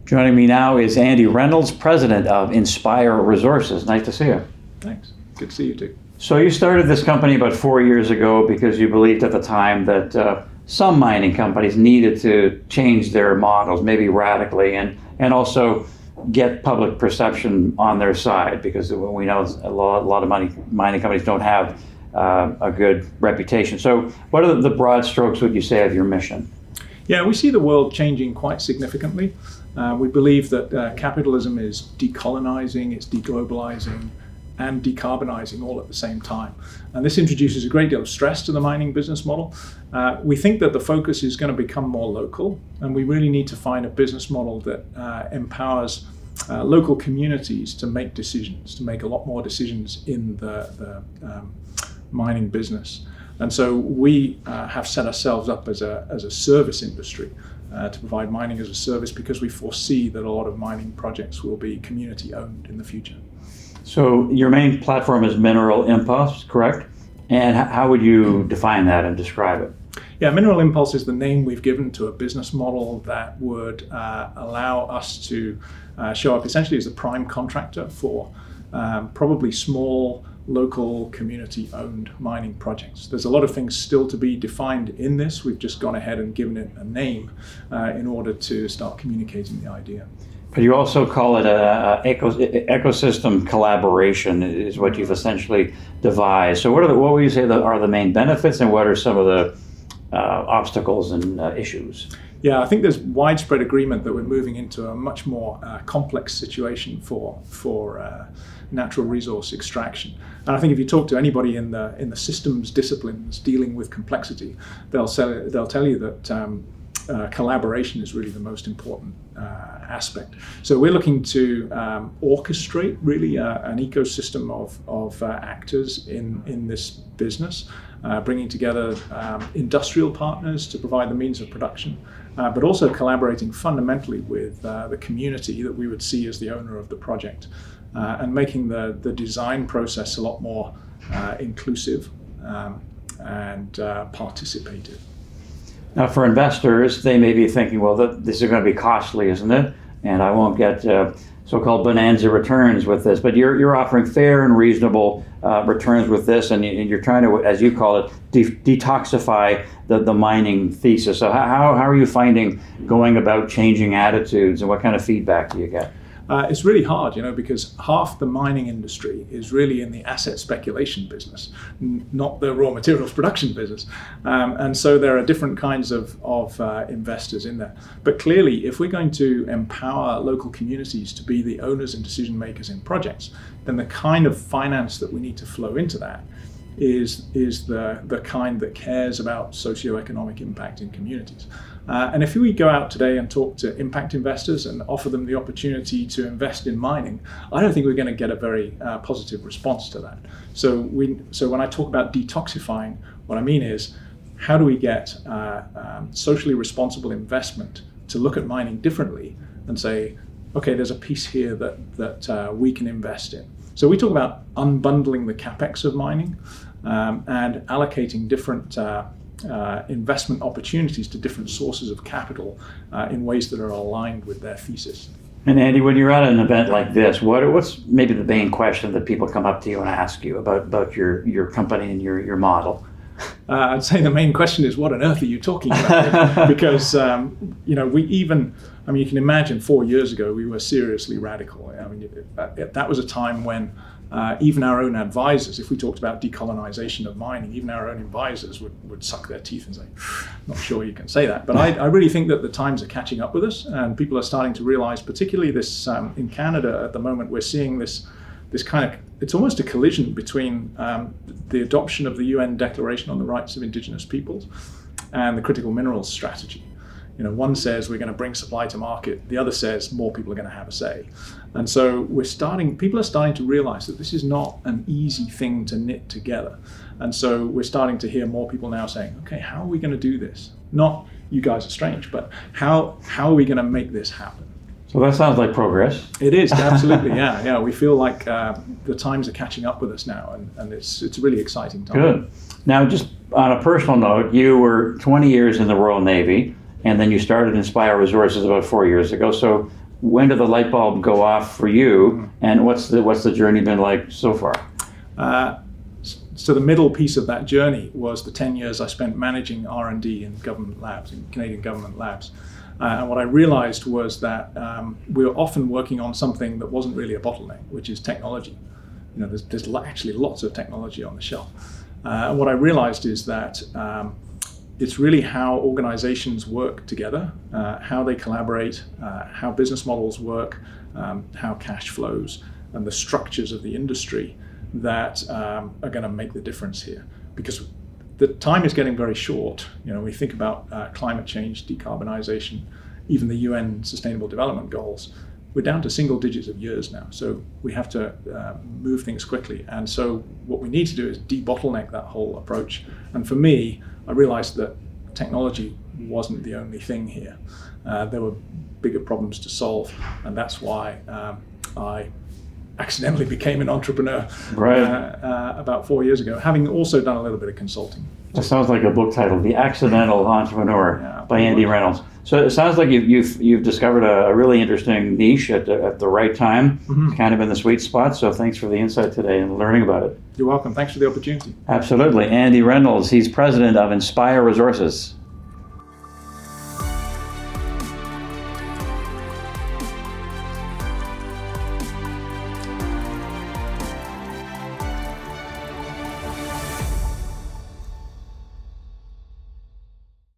Joining me now is Andy Reynolds, president of Inspire Resources. Nice to see you. Thanks. Good to see you too. So you started this company about 4 years ago because you believed at the time that some mining companies needed to change their models, maybe radically, and also get public perception on their side, because we know a lot of mining companies don't have a good reputation. So what are the broad strokes, would you say, of your mission? Yeah, we see the world changing quite significantly. We believe that capitalism is decolonizing, it's deglobalizing, and decarbonizing all at the same time. And this introduces a great deal of stress to the mining business model. We think that the focus is going to become more local, and we really need to find a business model that empowers local communities to make decisions, to make a lot more decisions in the mining business. And so we have set ourselves up as a service industry to provide mining as a service, because we foresee that a lot of mining projects will be community owned in the future. So your main platform is Mineral Impulse, correct? And how would you define that and describe it? Yeah, Mineral Impulse is the name we've given to a business model that would allow us to show up essentially as a prime contractor for probably small, local, community-owned mining projects. There's a lot of things still to be defined in this. We've just gone ahead and given it a name in order to start communicating the idea. But you also call it a ecosystem collaboration is what you've essentially devised. So what would you say are the main benefits, and what are some of the obstacles and issues? Yeah, I think there's widespread agreement that we're moving into a much more complex situation for natural resource extraction. And I think if you talk to anybody in the systems disciplines dealing with complexity, they'll tell you that collaboration is really the most important aspect. So we're looking to orchestrate really an ecosystem of actors in this business, bringing together industrial partners to provide the means of production, but also collaborating fundamentally with the community that we would see as the owner of the project, and making the design process a lot more inclusive and participative. Now, for investors, they may be thinking, well, this is going to be costly, isn't it? And I won't get so-called bonanza returns with this. But you're offering fair and reasonable returns with this, and you're trying to, as you call it, detoxify the mining thesis. So how are you finding going about changing attitudes, and what kind of feedback do you get? It's really hard, because half the mining industry is really in the asset speculation business, not the raw materials production business. And so there are different kinds of investors in there. But clearly, if we're going to empower local communities to be the owners and decision makers in projects, then the kind of finance that we need to flow into that is the kind that cares about socioeconomic impact in communities. And if we go out today and talk to impact investors and offer them the opportunity to invest in mining, I don't think we're going to get a very positive response to that. So when I talk about detoxifying, what I mean is, how do we get socially responsible investment to look at mining differently and say, okay, there's a piece here that we can invest in. So we talk about unbundling the capex of mining and allocating different investment opportunities to different sources of capital in ways that are aligned with their thesis. And Andy, when you're at an event like this, what's maybe the main question that people come up to you and ask you about your company and your model? I'd say the main question is, what on earth are you talking about? Because you can imagine 4 years ago we were seriously radical. That was a time when even our own advisors, if we talked about decolonization of mining, even our own advisors would suck their teeth and say, not sure you can say that. But I really think that the times are catching up with us, and people are starting to realize, particularly this in Canada at the moment, we're seeing this kind of, it's almost a collision between the adoption of the UN Declaration on the Rights of Indigenous Peoples and the critical minerals strategy. One says we're going to bring supply to market, the other says more people are going to have a say. And so people are starting to realize that this is not an easy thing to knit together. And so we're starting to hear more people now saying, okay, how are we going to do this? Not you guys are strange, but how are we going to make this happen? So that sounds like progress. It is, absolutely, yeah. We feel like the times are catching up with us now, and it's a really exciting time. Good. Now, just on a personal note, you were 20 years in the Royal Navy, and then you started Inspire Resources about 4 years ago. So when did the light bulb go off for you, and what's the journey been like so far? So the middle piece of that journey was the 10 years I spent managing R&D in government labs, in Canadian government labs. And what I realized was that we were often working on something that wasn't really a bottleneck, which is technology. There's actually lots of technology on the shelf. And what I realized is that it's really how organizations work together, how they collaborate, how business models work, how cash flows, and the structures of the industry that are going to make the difference here. Because the time is getting very short. We think about climate change, decarbonization, even the UN Sustainable Development Goals. We're down to single digits of years now, so we have to move things quickly. And so what we need to do is de-bottleneck that whole approach. And for me, I realized that technology wasn't the only thing here. There were bigger problems to solve, and that's why I accidentally became an entrepreneur about 4 years ago, having also done a little bit of consulting. That sounds like a book title, The Accidental Entrepreneur by Andy Reynolds. So it sounds like you've discovered a really interesting niche at the right time, kind of in the sweet spot. So thanks for the insight today and learning about it. You're welcome. Thanks for the opportunity. Absolutely. Andy Reynolds, he's president of Inspire Resources.